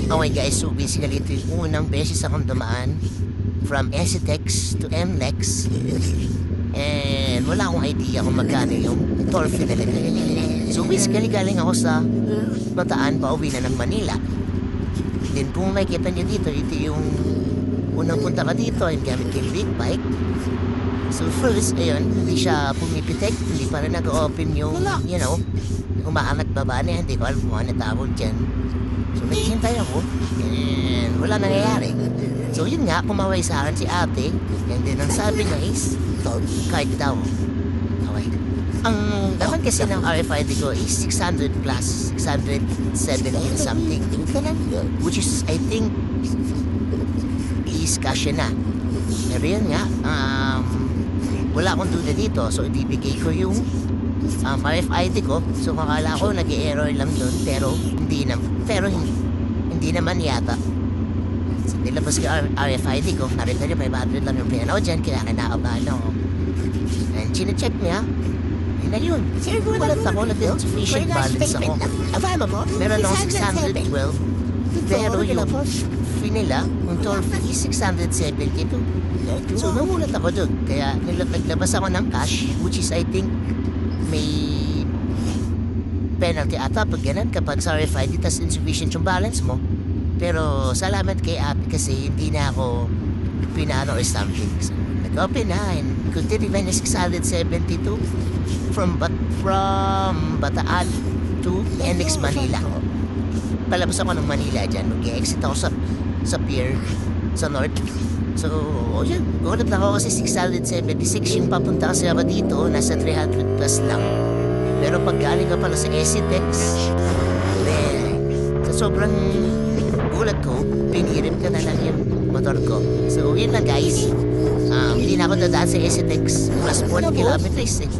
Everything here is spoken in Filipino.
Okay guys, so basically ito yung unang beses akong dumaan from STX to MLEX. And wala akong idea kung magkano yung toll fee talaga. So basically galing ako sa Bataan, pauwi na ng Manila. Then kung makikita nyo dito, ito yung unang punta ka dito, yung gamit yung big bike. So first, ayun, hindi siya pumipitek, hindi pa rin nag-open yung, umaangat baba na, hindi ko alam kung ano tawag dyan. So naghihintay ako, and wala nangyayari. So yun nga, kumaway sa akin si ate, and then ang sabi niya is, card daw. Okay. Ang dapat kasi ng RFID ko is 600 plus, 670 something. Which is, I think, is kasya na. Pero yun nga, wala akong duda dito, so ibibigay ko yung RFID ko. So kakala ko nag-error lang doon, pero hindi naman yata. So nilabas ko RFID ko, narito niya 500 lang yung pinanaw dyan, kaya kinakabahan ako. And chinecheck niya, yun na yun. Walat ako, nag-sufficient balance ako. Meron akong 612, pero yung fee nila, yung toll fee is 672. So namulat ako doon, kaya naglabas ako ng cash, which is I think may penalty ata pag ganun kapag sa RFID tas insufficient yung balance mo. Pero salamat kay ate kasi hindi na ako pinano or something. So nag-open na and continue na 672 from Bataan to NX Manila. Palabas ako ng Manila dyan, mag-exit ako sa pier sa north. So, yun, gulat ako kasi 676 yung papunta kasi ako dito, nasa 300 plus lang. Pero pag galing ka pala sa STX, sa sobrang gulat ko, pinirim ka na lang yung motor ko. So, yun lang guys. Hindi na ako dadaan sa STX plus 40 kilometers eh.